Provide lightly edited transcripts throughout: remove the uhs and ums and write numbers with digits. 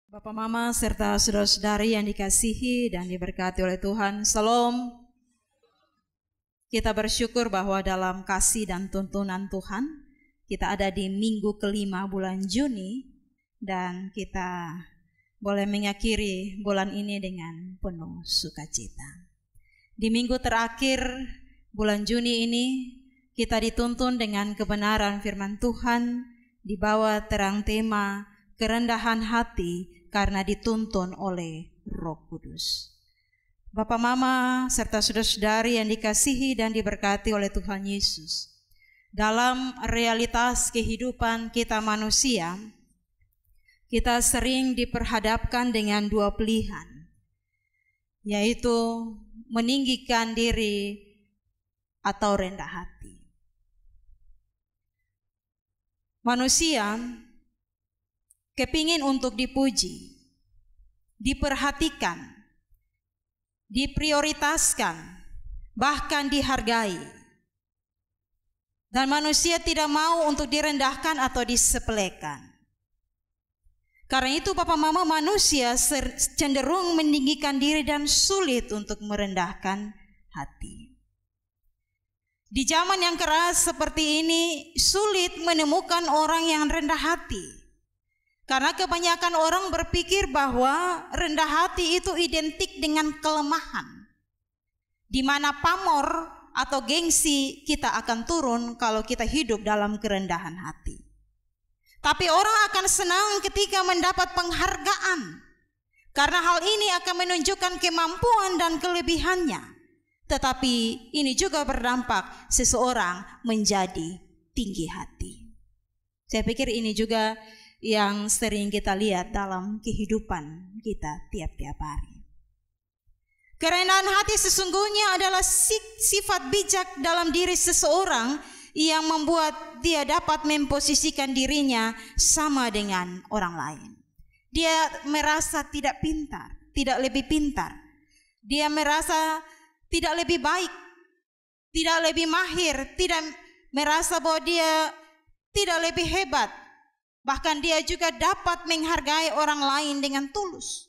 Bapak Mama serta saudara-saudari yang dikasihi dan diberkati oleh Tuhan, Salam. Kita bersyukur bahwa dalam kasih dan tuntunan Tuhan, kita ada di minggu kelima bulan Juni, dan kita boleh mengakhiri bulan ini dengan penuh sukacita. Di minggu terakhir bulan Juni ini, kita dituntun dengan kebenaran firman Tuhan, di bawah terang tema kerendahan hati karena dituntun oleh Roh Kudus. Bapak Mama serta saudara-saudari yang dikasihi dan diberkati oleh Tuhan Yesus, dalam realitas kehidupan kita manusia, kita sering diperhadapkan dengan dua pilihan, yaitu meninggikan diri atau rendah hati. Manusia kepingin untuk dipuji, diperhatikan, diprioritaskan, bahkan dihargai. Dan manusia tidak mau untuk direndahkan atau disepelekan. Karena itu Bapak Mama, manusia cenderung meninggikan diri dan sulit untuk merendahkan hati. Di zaman yang keras seperti ini, sulit menemukan orang yang rendah hati. Karena kebanyakan orang berpikir bahwa rendah hati itu identik dengan kelemahan, di mana pamor atau gengsi kita akan turun kalau kita hidup dalam kerendahan hati. Tapi orang akan senang ketika mendapat penghargaan, karena hal ini akan menunjukkan kemampuan dan kelebihannya. Tetapi ini juga berdampak seseorang menjadi tinggi hati. Saya pikir ini juga yang sering kita lihat dalam kehidupan kita tiap-tiap hari. Kerendahan hati sesungguhnya adalah sifat bijak dalam diri seseorang yang membuat dia dapat memposisikan dirinya sama dengan orang lain. Dia merasa tidak pintar, tidak lebih pintar. Dia merasa tidak lebih baik, tidak lebih mahir, tidak merasa bahwa dia tidak lebih hebat. Bahkan dia juga dapat menghargai orang lain dengan tulus.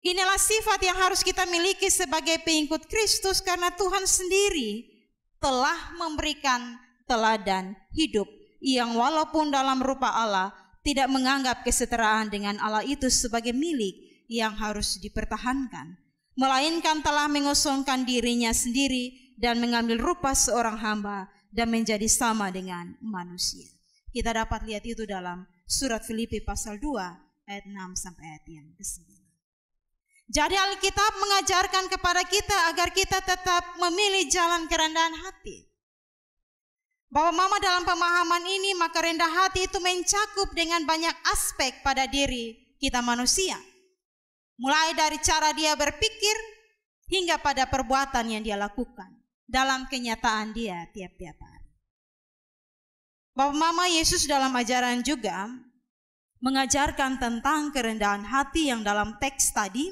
Inilah sifat yang harus kita miliki sebagai pengikut Kristus, karena Tuhan sendiri telah memberikan teladan hidup yang walaupun dalam rupa Allah tidak menganggap kesetaraan dengan Allah itu sebagai milik yang harus dipertahankan, melainkan telah mengosongkan dirinya sendiri dan mengambil rupa seorang hamba dan menjadi sama dengan manusia. Kita dapat lihat itu dalam surat Filipi pasal 2 ayat 6 sampai ayat yang ke-9. Jadi Alkitab mengajarkan kepada kita agar kita tetap memilih jalan kerendahan hati. Bapak Mama, dalam pemahaman ini maka rendah hati itu mencakup dengan banyak aspek pada diri kita manusia. Mulai dari cara dia berpikir hingga pada perbuatan yang dia lakukan dalam kenyataan dia tiap-tiap hari. Bapak Mama, Yesus dalam ajaran juga mengajarkan tentang kerendahan hati yang dalam teks tadi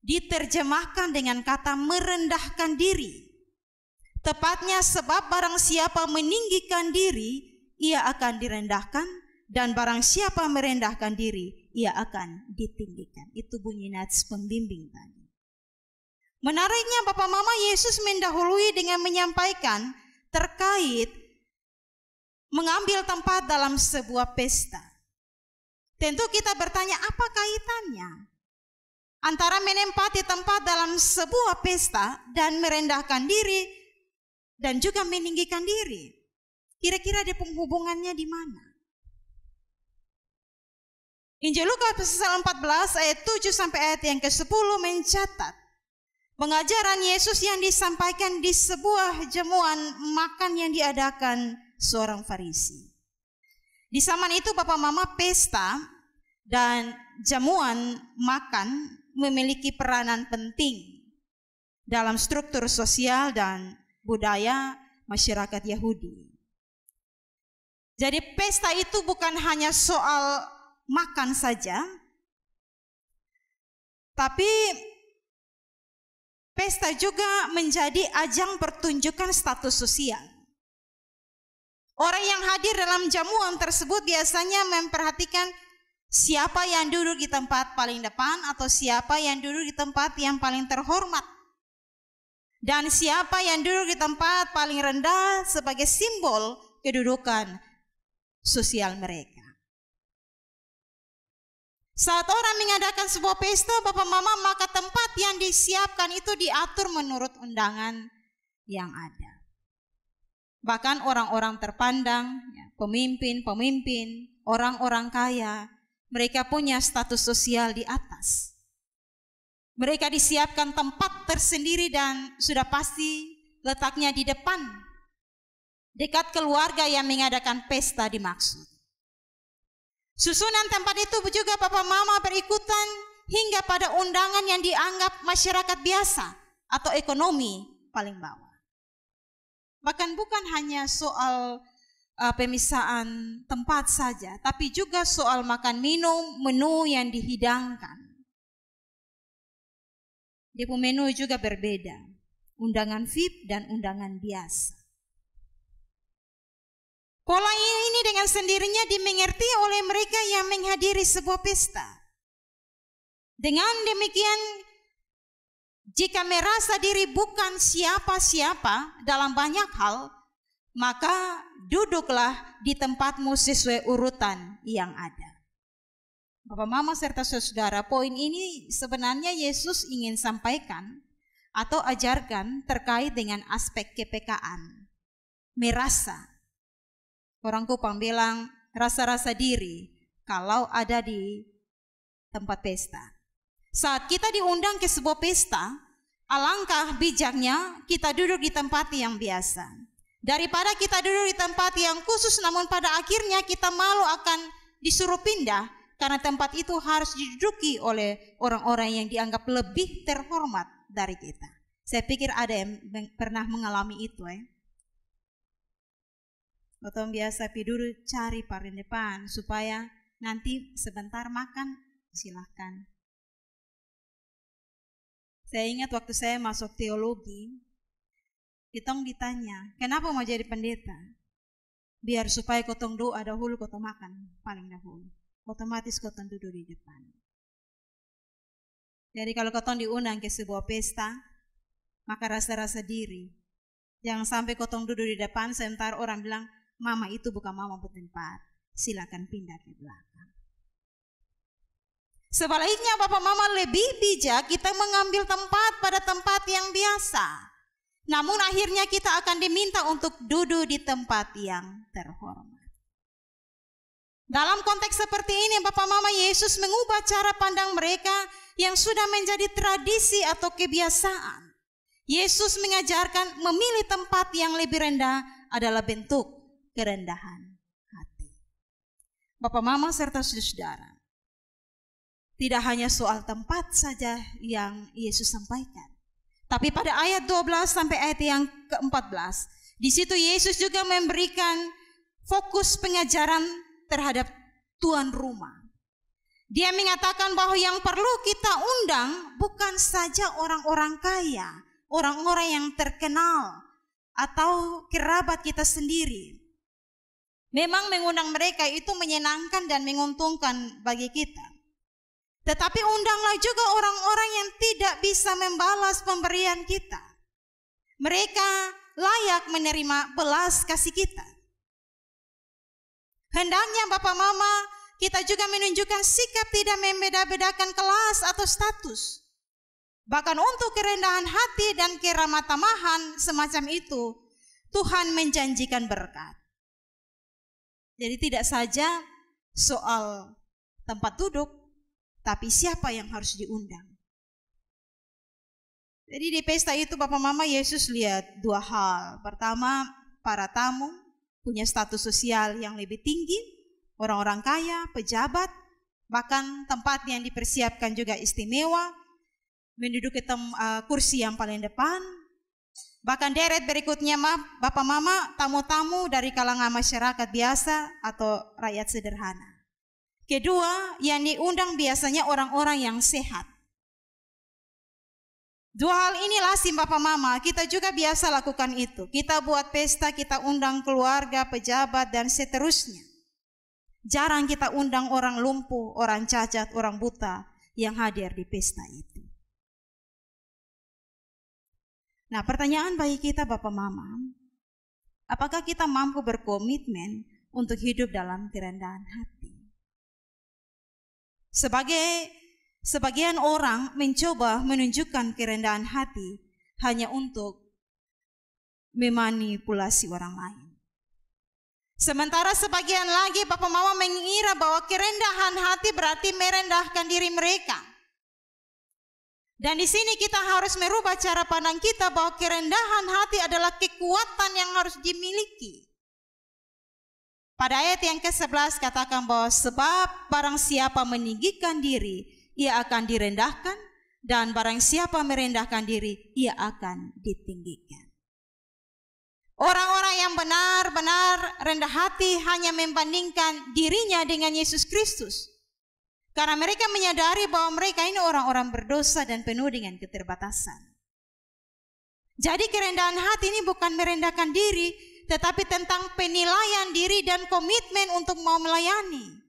diterjemahkan dengan kata merendahkan diri. Tepatnya sebab barang siapa meninggikan diri, ia akan direndahkan, dan barang siapa merendahkan diri, ia akan ditinggikan. Itu bunyi nats pembimbing tadi. Menariknya Bapak Mama, Yesus mendahului dengan menyampaikan terkait mengambil tempat dalam sebuah pesta. Tentu kita bertanya, apa kaitannya antara menempati tempat dalam sebuah pesta dan merendahkan diri dan juga meninggikan diri? Kira-kira ada penghubungannya di mana? Injil Lukas pasal 14 ayat 7 sampai ayat yang ke-10 mencatat pengajaran Yesus yang disampaikan di sebuah jamuan makan yang diadakan seorang Farisi. Di zaman itu Bapak Mama, pesta dan jamuan makan memiliki peranan penting dalam struktur sosial dan budaya masyarakat Yahudi. Jadi pesta itu bukan hanya soal makan saja, tapi pesta juga menjadi ajang pertunjukan status sosial. Orang yang hadir dalam jamuan tersebut biasanya memperhatikan Siapa yang duduk di tempat paling depan atau siapa yang duduk di tempat yang paling terhormat. Dan siapa yang duduk di tempat paling rendah sebagai simbol kedudukan sosial mereka. Saat orang mengadakan sebuah pesta, Bapak Mama, maka tempat yang disiapkan itu diatur menurut undangan yang ada. Bahkan orang-orang terpandang, pemimpin-pemimpin, orang-orang kaya, mereka punya status sosial di atas. Mereka disiapkan tempat tersendiri dan sudah pasti letaknya di depan, dekat keluarga yang mengadakan pesta dimaksud. Susunan tempat itu juga Bapak Mama berikutan hingga pada undangan yang dianggap masyarakat biasa atau ekonomi paling bawah. Bahkan bukan hanya soal pemisahan tempat saja, tapi juga soal makan minum, menu yang dihidangkan. Dia punya menu juga berbeda, undangan VIP dan undangan biasa. Pola ini dengan sendirinya dimengerti oleh mereka yang menghadiri sebuah pesta. Dengan demikian, jika merasa diri bukan siapa-siapa dalam banyak hal, maka duduklah di tempatmu sesuai urutan yang ada. Bapak Mama serta saudara, poin ini sebenarnya Yesus ingin sampaikan atau ajarkan terkait dengan aspek kepekaan. Merasa. Orang Kupang bilang rasa-rasa diri kalau ada di tempat pesta. Saat kita diundang ke sebuah pesta, alangkah bijaknya kita duduk di tempat yang biasa. Daripada kita duduk di tempat yang khusus namun pada akhirnya kita malu akan disuruh pindah karena tempat itu harus diduduki oleh orang-orang yang dianggap lebih terhormat dari kita. Saya pikir ada yang pernah mengalami itu. Potong biasa dulu cari paling depan supaya nanti sebentar makan silahkan. Saya ingat waktu saya masuk teologi, kitong ditanya, kenapa mau jadi pendeta? Biar supaya kotong doa dahulu kotong makan paling dahulu. Otomatis kotong duduk di depan. Jadi kalau kotong diundang ke sebuah pesta, maka rasa-rasa diri. Jangan sampai kotong duduk di depan sebentar orang bilang, mama itu bukan mama bertempat, silakan pindah ke belakang. Sebaliknya Bapak Mama lebih bijak kita mengambil tempat pada tempat yang biasa. Namun akhirnya kita akan diminta untuk duduk di tempat yang terhormat. Dalam konteks seperti ini Bapak Mama, Yesus mengubah cara pandang mereka yang sudah menjadi tradisi atau kebiasaan. Yesus mengajarkan memilih tempat yang lebih rendah adalah bentuk kerendahan hati. Bapak Mama serta saudara, tidak hanya soal tempat saja yang Yesus sampaikan, tapi pada ayat 12 sampai ayat yang ke-14, di situ Yesus juga memberikan fokus pengajaran terhadap tuan rumah. Dia mengatakan bahwa yang perlu kita undang bukan saja orang-orang kaya, orang-orang yang terkenal atau kerabat kita sendiri. Memang mengundang mereka itu menyenangkan dan menguntungkan bagi kita. Tetapi undanglah juga orang-orang yang tidak bisa membalas pemberian kita. Mereka layak menerima belas kasih kita. Hendaknya Bapak Mama, kita juga menunjukkan sikap tidak membeda-bedakan kelas atau status. Bahkan untuk kerendahan hati dan keramah tamahan semacam itu, Tuhan menjanjikan berkat. Jadi tidak saja soal tempat duduk, tapi siapa yang harus diundang. Jadi di pesta itu Bapak Mama, Yesus lihat dua hal. Pertama, para tamu punya status sosial yang lebih tinggi, orang-orang kaya, pejabat, bahkan tempat yang dipersiapkan juga istimewa, menduduki kursi yang paling depan. Bahkan deret berikutnya Bapak Mama, tamu-tamu dari kalangan masyarakat biasa atau rakyat sederhana. Kedua, yang diundang biasanya orang-orang yang sehat. Dua hal ini lazim Bapak Mama, kita juga biasa lakukan itu. Kita buat pesta, kita undang keluarga, pejabat dan seterusnya. Jarang kita undang orang lumpuh, orang cacat, orang buta yang hadir di pesta itu. Nah, pertanyaan bagi kita Bapak Mama, apakah kita mampu berkomitmen untuk hidup dalam kerendahan hati? Sebagian orang mencoba menunjukkan kerendahan hati hanya untuk memanipulasi orang lain. Sementara sebagian lagi Bapak Mama mengira bahwa kerendahan hati berarti merendahkan diri mereka. Dan di sini kita harus merubah cara pandang kita bahwa kerendahan hati adalah kekuatan yang harus dimiliki. Pada ayat yang ke-11 katakan bahwa sebab barang siapa meninggikan diri, ia akan direndahkan, dan barang siapa merendahkan diri, ia akan ditinggikan. Orang-orang yang benar-benar rendah hati hanya membandingkan dirinya dengan Yesus Kristus. Karena mereka menyadari bahwa mereka ini orang-orang berdosa dan penuh dengan keterbatasan. Jadi kerendahan hati ini bukan merendahkan diri, tetapi tentang penilaian diri dan komitmen untuk mau melayani.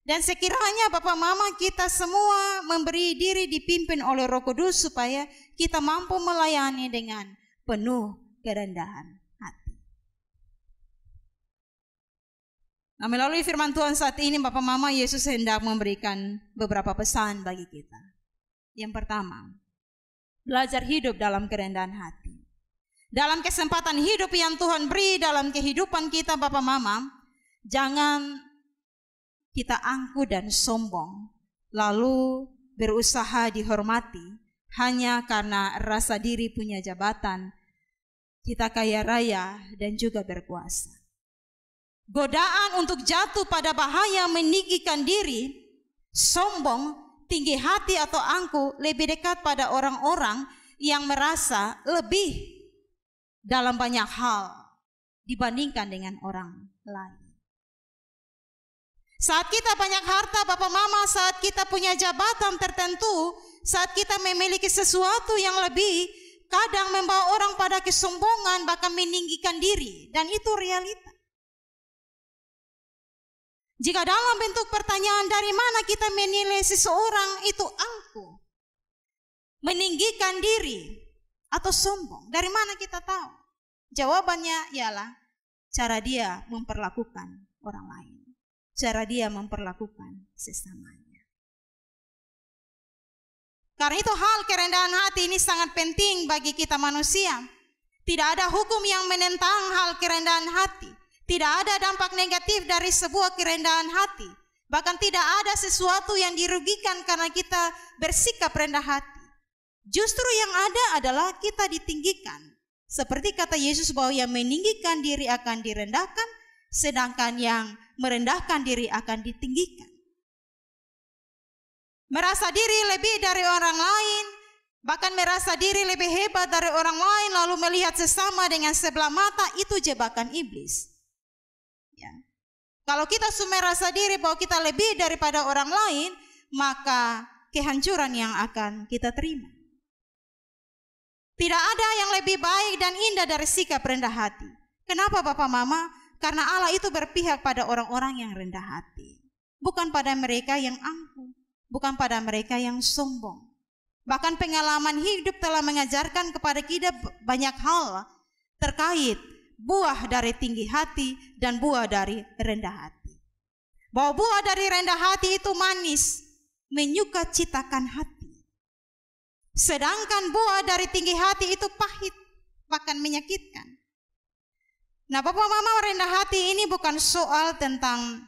Dan sekiranya Bapak Mama kita semua memberi diri dipimpin oleh Roh Kudus supaya kita mampu melayani dengan penuh kerendahan hati. Nah, melalui firman Tuhan saat ini Bapak Mama, Yesus hendak memberikan beberapa pesan bagi kita. Yang pertama, belajar hidup dalam kerendahan hati. Dalam kesempatan hidup yang Tuhan beri dalam kehidupan kita Bapak Mama, jangan kita angkuh dan sombong, lalu berusaha dihormati hanya karena rasa diri punya jabatan, kita kaya raya dan juga berkuasa. Godaan untuk jatuh pada bahaya meninggikan diri, sombong, tinggi hati atau angkuh lebih dekat pada orang-orang yang merasa lebih dalam banyak hal dibandingkan dengan orang lain. Saat kita banyak harta Bapak Mama, saat kita punya jabatan tertentu, saat kita memiliki sesuatu yang lebih, kadang membawa orang pada kesombongan bahkan meninggikan diri, dan itu realita. Jika dalam bentuk pertanyaan dari mana kita menilai seseorang itu angkuh, meninggikan diri atau sombong, dari mana kita tahu? Jawabannya ialah cara dia memperlakukan orang lain, cara dia memperlakukan sesamanya. Karena itu hal kerendahan hati ini sangat penting bagi kita manusia. Tidak ada hukum yang menentang hal kerendahan hati. Tidak ada dampak negatif dari sebuah kerendahan hati. Bahkan tidak ada sesuatu yang dirugikan karena kita bersikap rendah hati. Justru yang ada adalah kita ditinggikan. Seperti kata Yesus bahwa yang meninggikan diri akan direndahkan, sedangkan yang merendahkan diri akan ditinggikan. Merasa diri lebih dari orang lain, bahkan merasa diri lebih hebat dari orang lain, lalu melihat sesama dengan sebelah mata, itu jebakan iblis. Ya. Kalau kita semua merasa diri bahwa kita lebih daripada orang lain, maka kehancuran yang akan kita terima. Tidak ada yang lebih baik dan indah dari sikap rendah hati. Kenapa Bapak Mama? Karena Allah itu berpihak pada orang-orang yang rendah hati. Bukan pada mereka yang angkuh, bukan pada mereka yang sombong. Bahkan pengalaman hidup telah mengajarkan kepada kita banyak hal terkait buah dari tinggi hati dan buah dari rendah hati. Bahwa buah dari rendah hati itu manis, menyukacitakan hati. Sedangkan buah dari tinggi hati itu pahit, bahkan menyakitkan. Nah Bapak Mama, rendah hati ini bukan soal tentang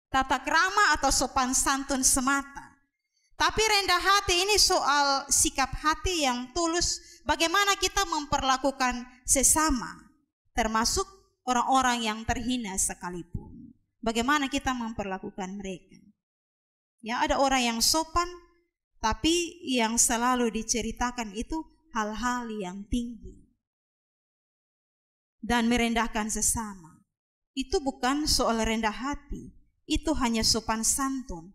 tata krama atau sopan santun semata. Tapi rendah hati ini soal sikap hati yang tulus, bagaimana kita memperlakukan sesama, termasuk orang-orang yang terhina sekalipun. Bagaimana kita memperlakukan mereka. Ya, ada orang yang sopan, tapi yang selalu diceritakan itu hal-hal yang tinggi. Dan merendahkan sesama. Itu bukan soal rendah hati. Itu hanya sopan santun.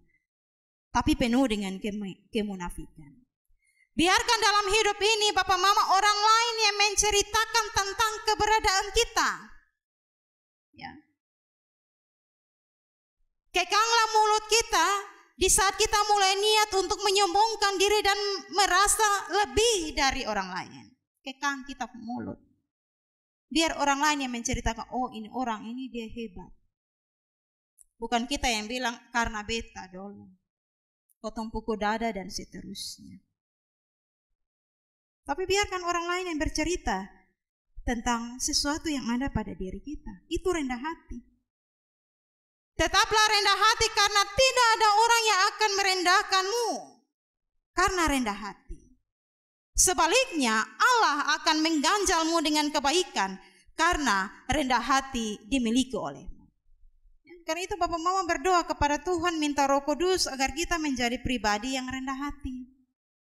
Tapi penuh dengan kemunafikan. Biarkan dalam hidup ini Bapak Mama orang lain yang menceritakan tentang keberadaan kita. Ya. Kekanglah mulut kita di saat kita mulai niat untuk menyombongkan diri dan merasa lebih dari orang lain. Kekang kita mulut. Biar orang lain yang menceritakan, oh ini orang ini dia hebat. Bukan kita yang bilang karena beta dulu. Potong pukul dada dan seterusnya. Tapi biarkan orang lain yang bercerita tentang sesuatu yang ada pada diri kita. Itu rendah hati. Tetaplah rendah hati karena tidak ada orang yang akan merendahkanmu. Karena rendah hati. Sebaliknya Allah akan mengganjalmu dengan kebaikan karena rendah hati dimiliki olehmu. Karena itu Bapak Mama berdoa kepada Tuhan minta Roh Kudus agar kita menjadi pribadi yang rendah hati.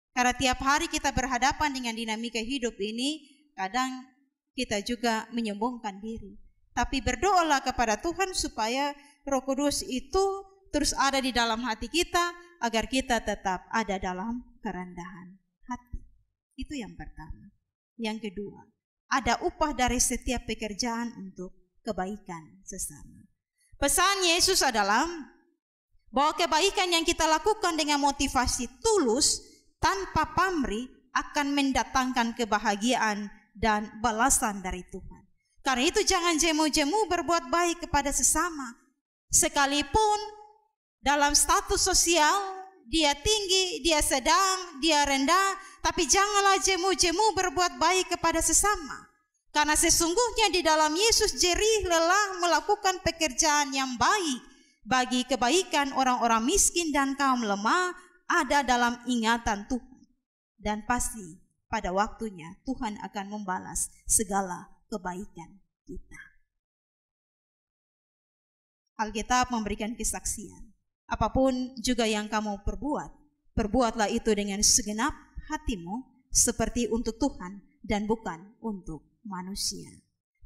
Karena tiap hari kita berhadapan dengan dinamika hidup ini, kadang kita juga menyombongkan diri. Tapi berdoalah kepada Tuhan supaya Roh Kudus itu terus ada di dalam hati kita, agar kita tetap ada dalam kerendahan hati. Itu yang pertama. Yang kedua, ada upah dari setiap pekerjaan untuk kebaikan sesama. Pesan Yesus adalah bahwa kebaikan yang kita lakukan dengan motivasi tulus tanpa pamrih akan mendatangkan kebahagiaan dan balasan dari Tuhan. Karena itu jangan jemu-jemu berbuat baik kepada sesama. Sekalipun dalam status sosial dia tinggi, dia sedang, dia rendah, tapi janganlah jemu-jemu berbuat baik kepada sesama. Karena sesungguhnya di dalam Yesus jerih lelah melakukan pekerjaan yang baik bagi kebaikan orang-orang miskin dan kaum lemah ada dalam ingatan Tuhan. Dan pasti pada waktunya Tuhan akan membalas segala kebaikan kita. Alkitab memberikan kesaksian. Apapun juga yang kamu perbuat, perbuatlah itu dengan segenap hatimu seperti untuk Tuhan dan bukan untuk manusia.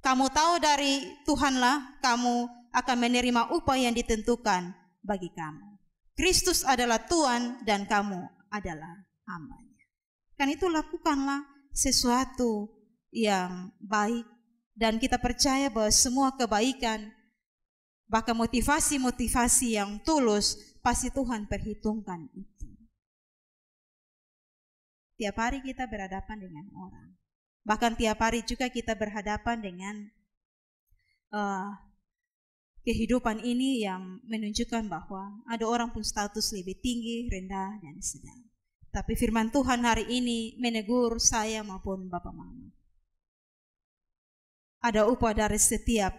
Kamu tahu dari Tuhanlah kamu akan menerima upah yang ditentukan bagi kamu. Kristus adalah Tuhan dan kamu adalah hamba-Nya. Kan itu lakukanlah sesuatu yang baik dan kita percaya bahwa semua kebaikan bahkan motivasi-motivasi yang tulus pasti Tuhan perhitungkan itu. Tiap hari kita berhadapan dengan orang. Bahkan tiap hari juga kita berhadapan dengan kehidupan ini yang menunjukkan bahwa ada orang pun status lebih tinggi, rendah, dan sedang. Tapi firman Tuhan hari ini menegur saya maupun Bapak Mama. Ada upah dari setiap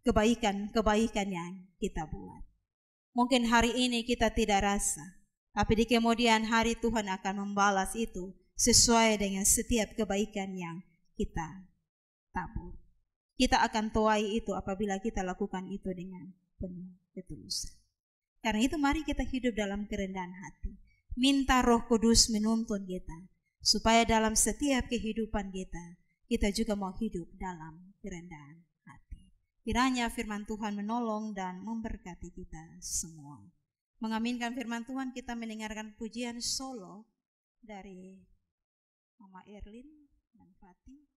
kebaikan-kebaikan yang kita buat. Mungkin hari ini kita tidak rasa, tapi di kemudian hari Tuhan akan membalas itu sesuai dengan setiap kebaikan yang kita tabur. Kita akan tuai itu apabila kita lakukan itu dengan penuh ketulusan. Karena itu mari kita hidup dalam kerendahan hati. Minta Roh Kudus menuntun kita, supaya dalam setiap kehidupan kita, kita juga mau hidup dalam kerendahan hati. Kiranya firman Tuhan menolong dan memberkati kita semua. Mengaminkan firman Tuhan, kita mendengarkan pujian solo dari Mama Erlin dan Fatih.